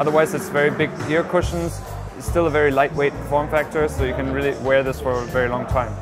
Otherwise, it's very big ear cushions. It's still a very lightweight form factor, so you can really wear this for a very long time.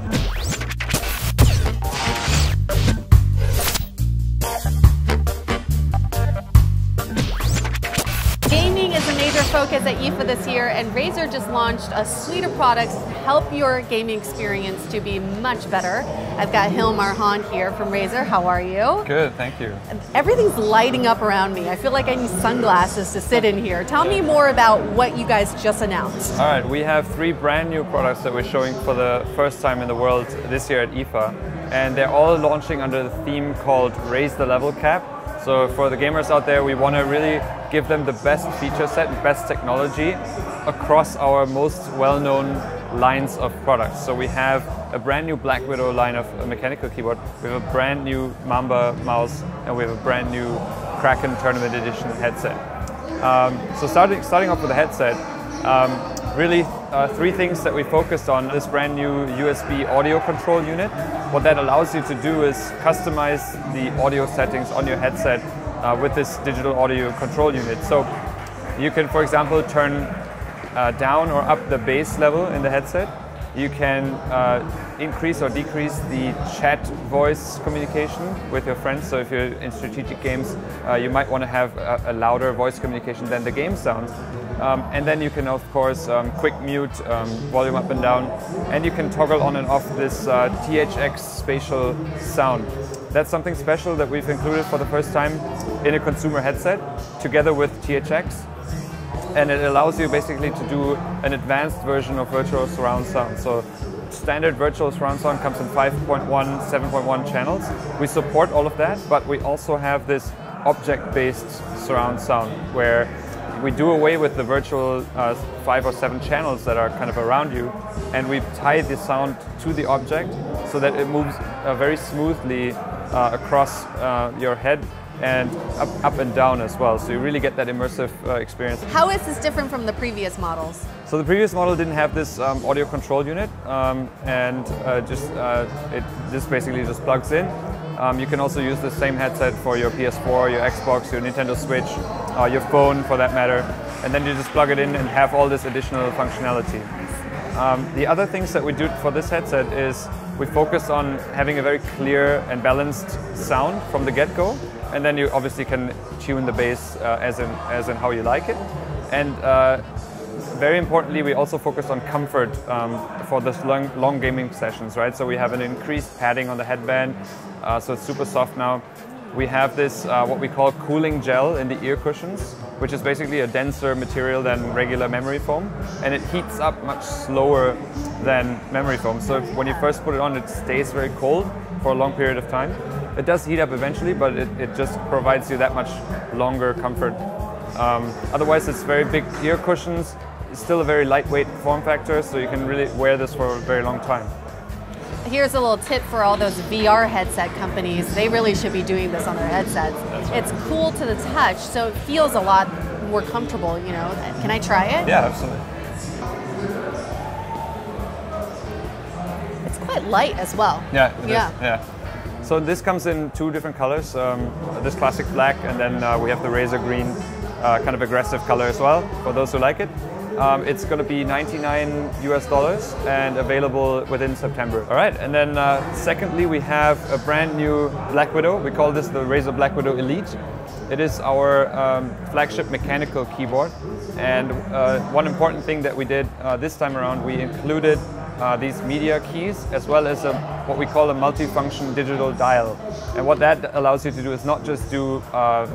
Gaming is a major focus at IFA this year, and Razer just launched a suite of products to help your gaming experience to be much better. I've got Hilm Arhan here from Razer. How are you? Good, thank you. Everything's lighting up around me. I feel like I need sunglasses to sit in here. Tell me more about what you guys just announced. All right, we have 3 brand new products that we're showing for the first time in the world this year at IFA. And they're all launching under the theme called Raise the Level Cap. So for the gamers out there, we want to really give them the best feature set and best technology across our most well-known lines of products. So we have a brand new Black Widow line of a mechanical keyboard, we have a brand new Mamba mouse, and we have a brand new Kraken Tournament Edition headset. So starting off with the headset, really 3 things that we focused on. This brand new USB audio control unit. What that allows you to do is customize the audio settings on your headset with this digital audio control unit. So you can, for example, turn down or up the bass level in the headset. You can increase or decrease the chat voice communication with your friends. So if you're in strategic games, you might want to have a louder voice communication than the game sounds. And then you can, of course, quick mute, volume up and down, and you can toggle on and off this Thx Spatial Sound. That's something special that we've included for the first time in a consumer headset, together with THX. And it allows you basically to do an advanced version of virtual surround sound. So standard virtual surround sound comes in 5.1, 7.1 channels. We support all of that, but we also have this object-based surround sound where we do away with the virtual 5 or 7 channels that are kind of around you, and we tie the sound to the object so that it moves very smoothly across your head and up and down as well. So you really get that immersive experience. How is this different from the previous models? So the previous model didn't have this audio control unit, and this basically just plugs in. You can also use the same headset for your PS4, your Xbox, your Nintendo Switch, your phone for that matter, and then you just plug it in and have all this additional functionality. The other things that we do for this headset is we focus on having a very clear and balanced sound from the get-go, and then you obviously can tune the bass as in how you like it. And very importantly, we also focus on comfort for this long gaming sessions, right? So we have an increased padding on the headband, so it's super soft now. We have this, what we call cooling gel in the ear cushions, which is basically a denser material than regular memory foam, and it heats up much slower than memory foam. So when you first put it on, it stays very cold for a long period of time. It does heat up eventually, but it just provides you that much longer comfort. Otherwise, it's very big ear cushions. It's still a very lightweight form factor, so you can really wear this for a very long time. Here's a little tip for all those VR headset companies. They really should be doing this on their headsets. Right. It's cool to the touch, so it feels a lot more comfortable, you know. Can I try it? Yeah, absolutely. It's quite light as well. Yeah, yeah. So this comes in 2 different colors, this classic black, and then we have the Razer green, kind of aggressive color as well, for those who like it. It's going to be $99 US and available within September. All right, and then secondly, we have a brand new Black Widow. We call this the Razer Black Widow Elite. It is our flagship mechanical keyboard. And one important thing that we did this time around, we included these media keys as well as what we call a multifunction digital dial. And what that allows you to do is not just do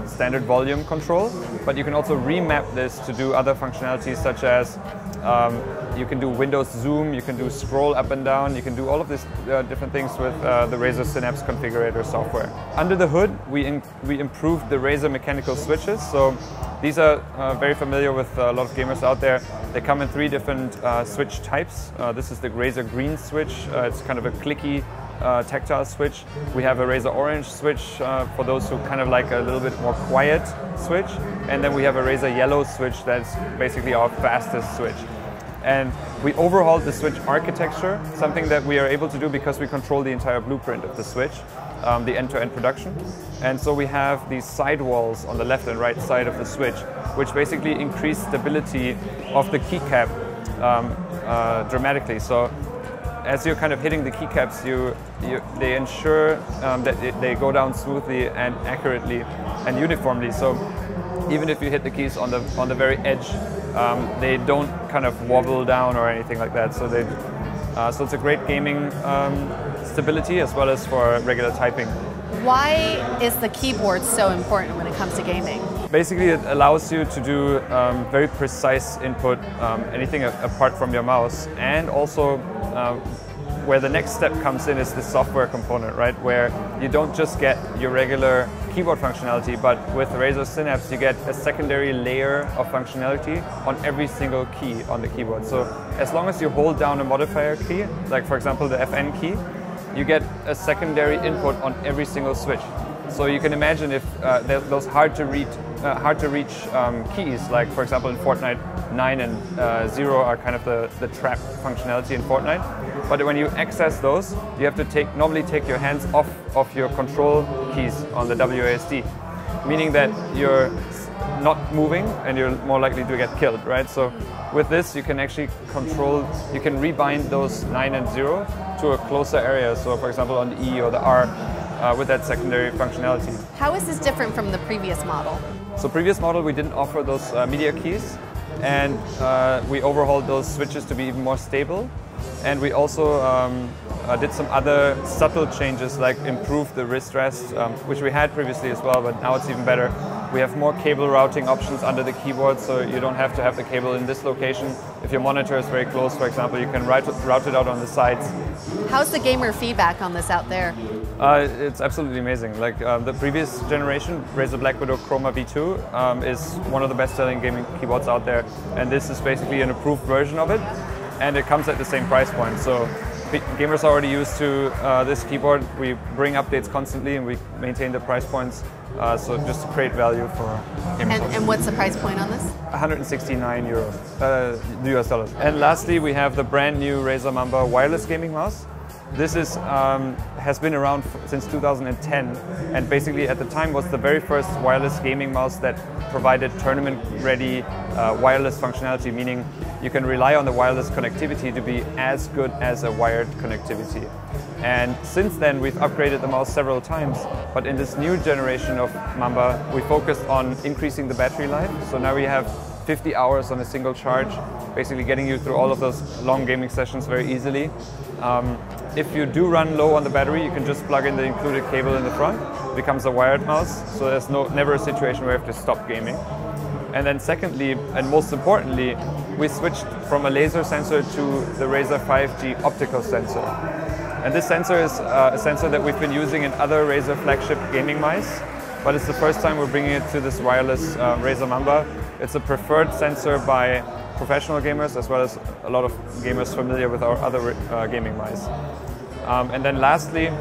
standard volume control, but you can also remap this to do other functionalities such as you can do Windows zoom, you can do scroll up and down, you can do all of these different things with the Razer Synapse configurator software. Under the hood, we improved the Razer mechanical switches. So these are very familiar with a lot of gamers out there. They come in 3 different switch types. This is the Razer green switch. It's kind of a clicky tactile switch. We have a Razer orange switch for those who kind of like a little bit more quiet switch. And then we have a Razer yellow switch that's basically our fastest switch. And we overhauled the switch architecture, something that we are able to do because we control the entire blueprint of the switch. the end-to-end production. And so we have these sidewalls on the left and right side of the switch, which basically increase stability of the keycap dramatically. So as you're kind of hitting the keycaps, they ensure that they go down smoothly and accurately and uniformly. So even if you hit the keys on the very edge, they don't kind of wobble down or anything like that. So so it's a great gaming stability as well as for regular typing. Why is the keyboard so important when it comes to gaming? Basically, it allows you to do very precise input, anything apart from your mouse, and also where the next step comes in is the software component, right? Where you don't just get your regular keyboard functionality, but with Razer Synapse you get a secondary layer of functionality on every single key on the keyboard. So as long as you hold down a modifier key, like for example the FN key, you get a secondary input on every single switch. So you can imagine if those hard to reach keys, like for example in Fortnite, 9 and 0 are kind of the trap functionality in Fortnite. But when you access those, you have to normally take your hands off of your control keys on the WASD, meaning that you're not moving and you're more likely to get killed, right? So with this, you can actually you can rebind those 9 and 0 to a closer area. So for example, on the E or the R with that secondary functionality. How is this different from the previous model? So previous model, we didn't offer those media keys, and we overhauled those switches to be even more stable. And we also did some other subtle changes, like improve the wrist rest, which we had previously as well, but now it's even better. We have more cable routing options under the keyboard, so you don't have to have the cable in this location. If your monitor is very close, for example, you can route it out on the sides. How's the gamer feedback on this out there? It's absolutely amazing. Like the previous generation, Razer Black Widow Chroma V2 is one of the best-selling gaming keyboards out there, and this is basically an improved version of it, and it comes at the same price point. So gamers are already used to this keyboard. We bring updates constantly and we maintain the price points, so just to create value for gamers. And what's the price point on this? 169 euros, US dollars. And lastly, we have the brand new Razer Mamba wireless gaming mouse. This has been around since 2010, and basically at the time was the very first wireless gaming mouse that provided tournament-ready wireless functionality, meaning you can rely on the wireless connectivity to be as good as a wired connectivity. And since then, we've upgraded the mouse several times, but in this new generation of Mamba, we focused on increasing the battery life. So now we have 50 hours on a single charge, basically getting you through all of those long gaming sessions very easily. If you do run low on the battery, you can just plug in the included cable in the front. It becomes a wired mouse, so there's never a situation where you have to stop gaming. And then secondly, and most importantly, we switched from a laser sensor to the Razer 5G optical sensor. And this sensor is a sensor that we've been using in other Razer flagship gaming mice, but it's the first time we're bringing it to this wireless Razer Mamba. It's a preferred sensor by professional gamers as well as a lot of gamers familiar with our other gaming mice. And then lastly,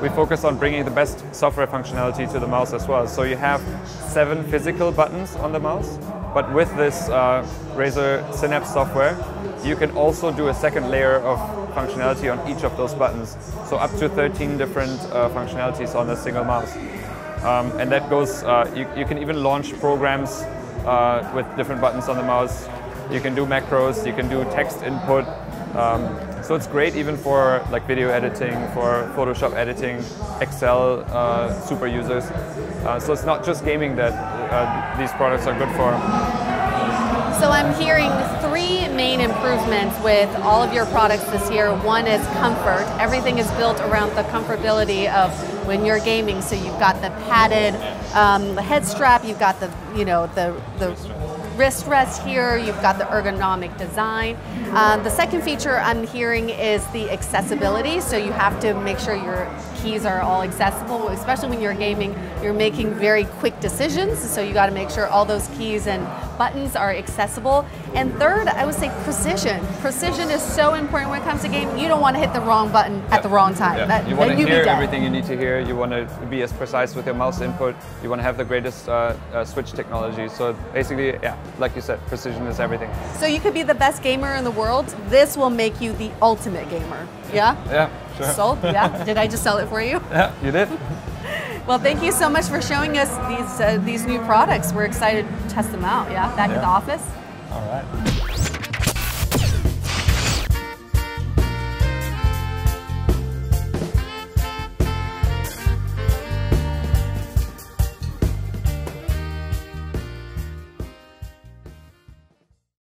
we focus on bringing the best software functionality to the mouse as well. So you have 7 physical buttons on the mouse, but with this Razer Synapse software, you can also do a second layer of functionality on each of those buttons. So up to 13 different functionalities on a single mouse. And that goes, you can even launch programs with different buttons on the mouse. You can do macros, you can do text input. So it's great even for like video editing, for Photoshop editing, Excel super users. So it's not just gaming that these products are good for. So I'm hearing 3 main improvements with all of your products this year. One is comfort. Everything is built around the comfortability of when you're gaming. So you've got the padded the head strap, you've got the the wrist rest here, you've got the ergonomic design. The second feature I'm hearing is the accessibility, so you have to make sure your keys are all accessible, especially when you're gaming, you're making very quick decisions, so you got to make sure all those keys and buttons are accessible. And third, I would say precision. Precision is so important when it comes to gaming. You don't want to hit the wrong button at the wrong time. Yeah. You want to hear everything you need to hear, you want to be as precise with your mouse input, you want to have the greatest switch technology. So basically, yeah, like you said, precision is everything. So you could be the best gamer in the world, this will make you the ultimate gamer, yeah? Yeah, sure. Sold, yeah? Did I just sell it for you? Yeah, you did. Well, thank you so much for showing us these new products. We're excited to test them out. Yeah, back at the office. All right.